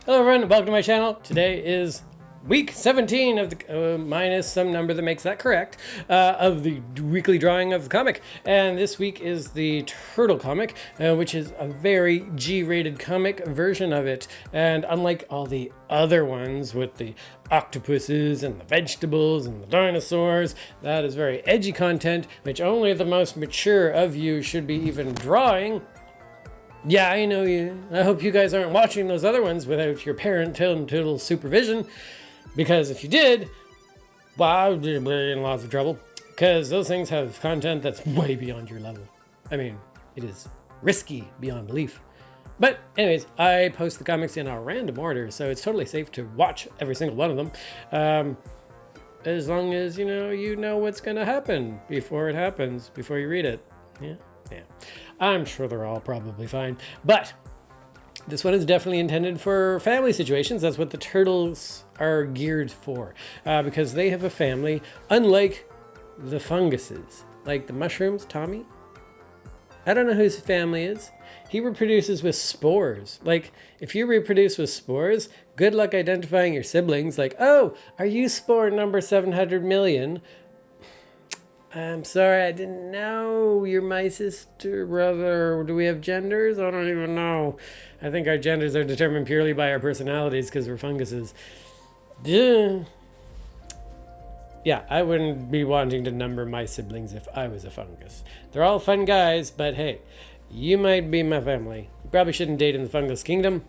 Hello everyone, welcome to my channel. Today is week 17 of the, minus some number that makes that correct, of the weekly drawing of the comic. And this week is the Turtle comic, which is a very G-rated comic version of it. And unlike all the other ones with the octopuses and the vegetables and the dinosaurs, that is very edgy content, which only the most mature of you should be even drawing. Yeah, I know you. I hope you guys aren't watching those other ones without your parental supervision, because if you did, well, you're in lots of trouble, because those things have content that's way beyond your level. I mean, it is risky beyond belief. But anyways, I post the comics in a random order, so it's totally safe to watch every single one of them. As long as you know what's going to happen before it happens, before you read it. Yeah. I'm sure they're all probably fine, but this one is definitely intended for family situations. That's what the turtles are geared for, because they have a family, unlike the funguses, like the mushrooms. Tommy, I don't know who his family is. He reproduces with spores. Like, if you reproduce with spores, good luck identifying your siblings. Like, oh, are you spore number 700 million? I'm sorry, I didn't know you're my sister, brother. Do we have genders? I don't even know. I think our genders are determined purely by our personalities because we're funguses. Yeah, I wouldn't be wanting to number my siblings if I was a fungus. They're all fun guys, but hey, you might be my family. You probably shouldn't date in the fungus kingdom.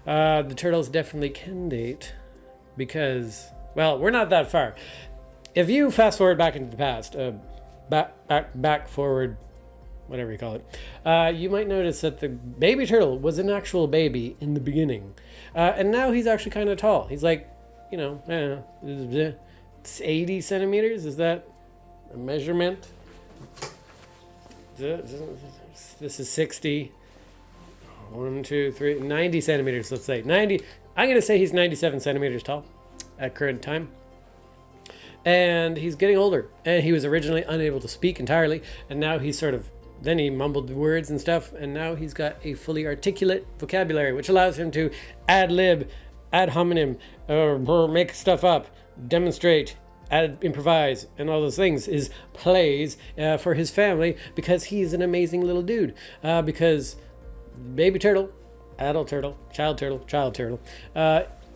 The turtles definitely can date because, well, we're not that far. If you fast forward back into the past, back forward, whatever you call it, you might notice that the baby turtle was an actual baby in the beginning. And now he's actually kind of tall. He's like, I don't know, it's 80 centimeters. Is that a measurement? This is 60. 1, 2, 3, 90 centimeters, let's say. 90. I'm going to say he's 97 centimeters tall at current time. And he's getting older, and he was originally unable to speak entirely, and now he's then he mumbled words and stuff, and now he's got a fully articulate vocabulary, which allows him to ad-lib, ad hominem, make stuff up, demonstrate, improvise, and all those things, is plays for his family, because he's an amazing little dude, because baby turtle, adult turtle, child turtle,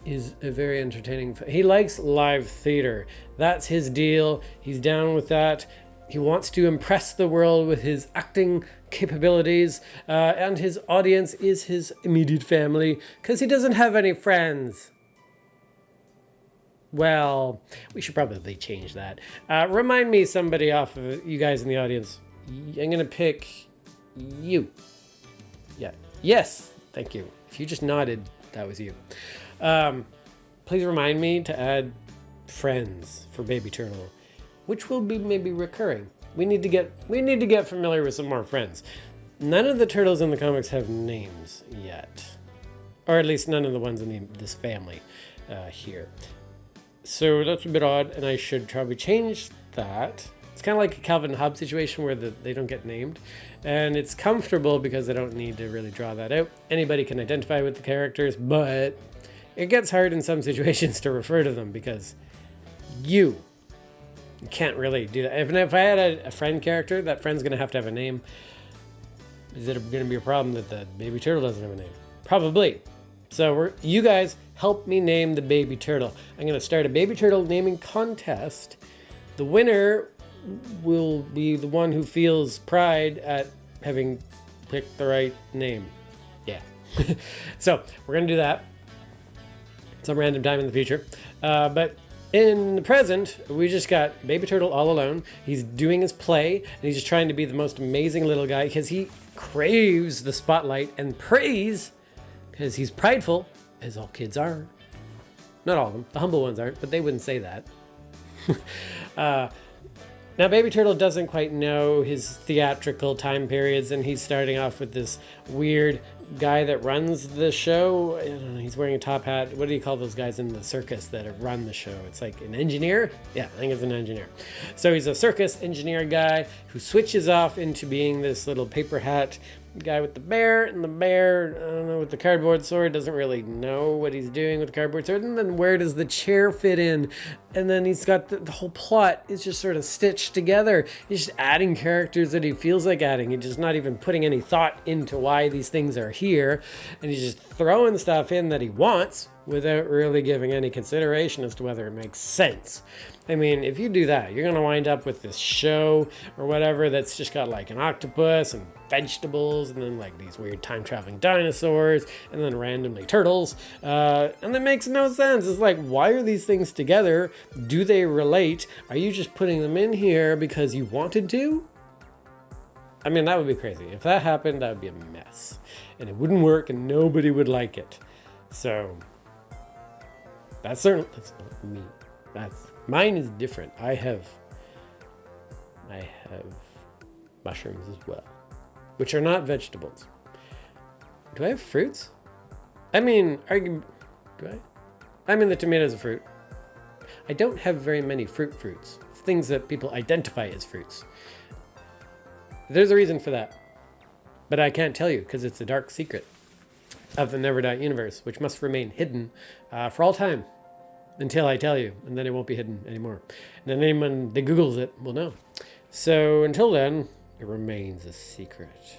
is a very entertaining. He likes live theater. That's his deal. He's down with that. He wants to impress the world with his acting capabilities, and his audience is his immediate family because he doesn't have any friends. Well, we should probably change that. Remind me, somebody off of you guys in the audience. I'm gonna pick you. Yeah. Yes. Thank you. If you just nodded, that was you. Please remind me to add friends for Baby Turtle, which will be maybe recurring. We need to get familiar with some more friends. None of the turtles in the comics have names yet, or at least none of the ones in this family here. So that's a bit odd, and I should probably change that. It's kind of like a Calvin and Hobbes situation where they don't get named, and it's comfortable because I don't need to really draw that out. Anybody can identify with the characters, but it gets hard in some situations to refer to them because you can't really do that. If I had a friend character, that friend's going to have a name. Is it going to be a problem that the baby turtle doesn't have a name? Probably. So you guys help me name the baby turtle. I'm going to start a baby turtle naming contest. The winner will be the one who feels pride at having picked the right name. Yeah. So we're going to do that some random time in the future. But in the present, we just got Baby Turtle all alone. He's doing his play, and he's just trying to be the most amazing little guy because he craves the spotlight and praise because he's prideful, as all kids are. Not all of them. The humble ones aren't, but they wouldn't say that. Now, Baby Turtle doesn't quite know his theatrical time periods, and he's starting off with this weird guy that runs the show. I don't know, he's wearing a top hat. What do you call those guys in the circus that run the show? It's like an engineer? Yeah, I think it's an engineer. So he's a circus engineer guy who switches off into being this little paper hat guy with the bear, and the bear, I don't know, with the cardboard sword doesn't really know what he's doing with the cardboard sword. And then where does the chair fit in? And then he's got the whole plot is just sort of stitched together. He's just adding characters that he feels like adding. He's just not even putting any thought into why these things are here. And he's just throwing stuff in that he wants without really giving any consideration as to whether it makes sense. I mean, if you do that, you're going to wind up with this show or whatever that's just got like an octopus and vegetables and then like these weird time-traveling dinosaurs and then randomly turtles. And that makes no sense. It's like, why are these things together? Do they relate? Are you just putting them in here because you wanted to? I mean, that would be crazy. If that happened, that would be a mess. And it wouldn't work and nobody would like it. So, that's not me. Mine is different. I have mushrooms as well, which are not vegetables. Do I have fruits? I mean, do I? I mean, the tomato's a fruit. I don't have very many fruits, things that people identify as fruits. There's a reason for that, but I can't tell you because it's a dark secret of the Never Die universe, which must remain hidden for all time. Until I tell you, and then it won't be hidden anymore. And then anyone that Googles it will know. So until then, it remains a secret.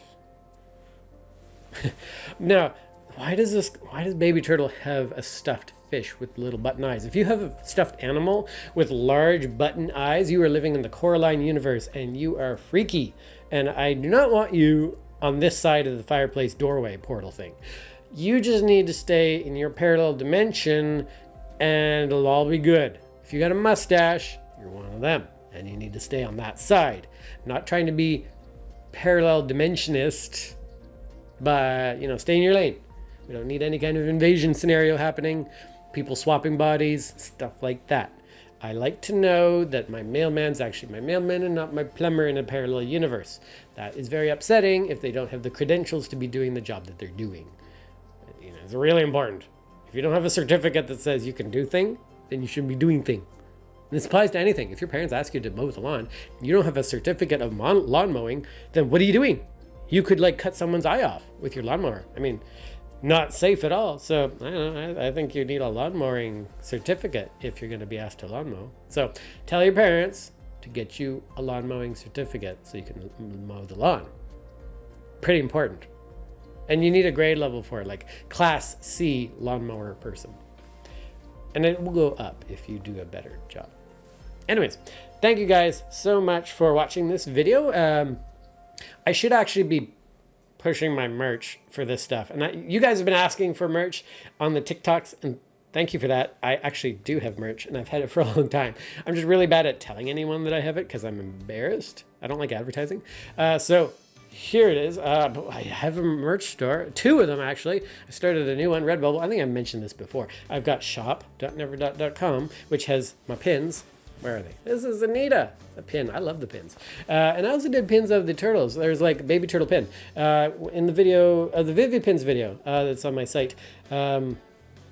Now, why does Baby Turtle have a stuffed fish with little button eyes? If you have a stuffed animal with large button eyes, you are living in the Coraline universe, and you are freaky. And I do not want you on this side of the fireplace doorway portal thing. You just need to stay in your parallel dimension and it'll all be good. If you got a mustache, you're one of them, and you need to stay on that side. I'm not trying to be parallel dimensionist, but stay in your lane. We don't need any kind of invasion scenario happening, people swapping bodies, stuff like that. I like to know that my mailman's actually my mailman and not my plumber in a parallel universe. That is very upsetting if they don't have the credentials to be doing the job that they're doing. It's really important. If you don't have a certificate that says you can do thing, then you shouldn't be doing thing. And this applies to anything. If your parents ask you to mow the lawn, and you don't have a certificate of lawn mowing, then what are you doing? You could cut someone's eye off with your lawnmower. I mean, not safe at all. So I don't know. I think you need a lawn mowing certificate if you're going to be asked to lawn mow. So tell your parents to get you a lawn mowing certificate so you can mow the lawn. Pretty important. And you need a grade level for it, like Class C lawnmower person. And it will go up if you do a better job. Anyways, thank you guys so much for watching this video. I should actually be pushing my merch for this stuff. And you guys have been asking for merch on the TikToks, and thank you for that. I actually do have merch, and I've had it for a long time. I'm just really bad at telling anyone that I have it because I'm embarrassed. I don't like advertising. So here it is. I have a merch store, 2 of them actually. I started a new one, Redbubble. I think I mentioned this before. I've got shop.neverdot.com, which has my pins. Where are they? This is Anita, a pin. I love the pins. And I also did pins of the turtles. There's like baby turtle pin. In the video, the Vivi Pins video that's on my site.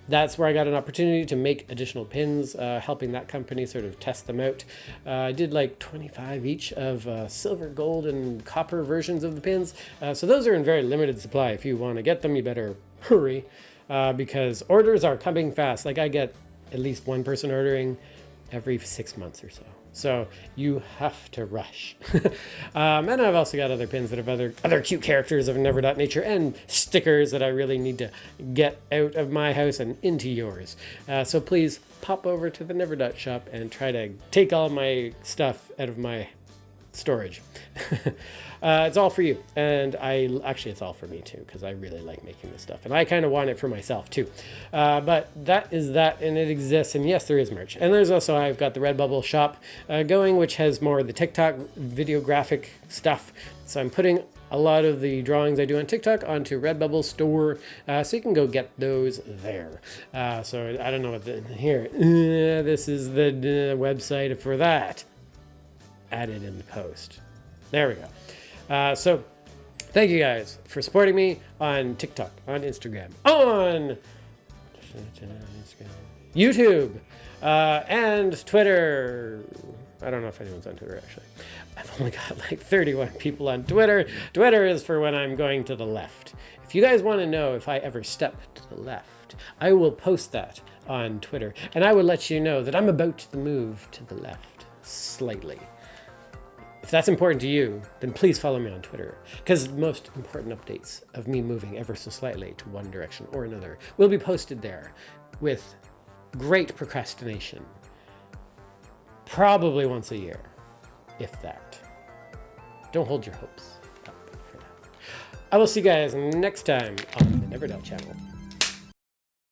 That's where I got an opportunity to make additional pins, helping that company sort of test them out. I did like 25 each of silver, gold, and copper versions of the pins. So those are in very limited supply. If you want to get them, you better hurry because orders are coming fast. Like I get at least one person ordering every 6 months or so. So you have to rush. And I've also got other pins that have other cute characters of Never Dot Nature and stickers that I really need to get out of my house and into yours. So please pop over to the Never Dot shop and try to take all my stuff out of my storage. It's all for you, and it's all for me too, because I really like making this stuff, and I kind of want it for myself too. But that is that, and it exists, and yes, there is merch. And there's also, I've got the Redbubble shop going, which has more of the TikTok video graphic stuff. So I'm putting a lot of the drawings I do on TikTok onto Redbubble store, so you can go get those there. So I don't know what here. This is the website for that. Added in the post. There we go. So thank you guys for supporting me on TikTok, on Instagram, on YouTube, and Twitter. I don't know if anyone's on Twitter, actually. I've only got like 31 people on Twitter. Twitter is for when I'm going to the left. If you guys want to know if I ever step to the left, I will post that on Twitter. And I will let you know that I'm about to move to the left slightly. If that's important to you, then please follow me on Twitter, because the most important updates of me moving ever so slightly to one direction or another will be posted there with great procrastination. Probably once a year, if that. Don't hold your hopes up for that. I will see you guys next time on the Never Doubt channel.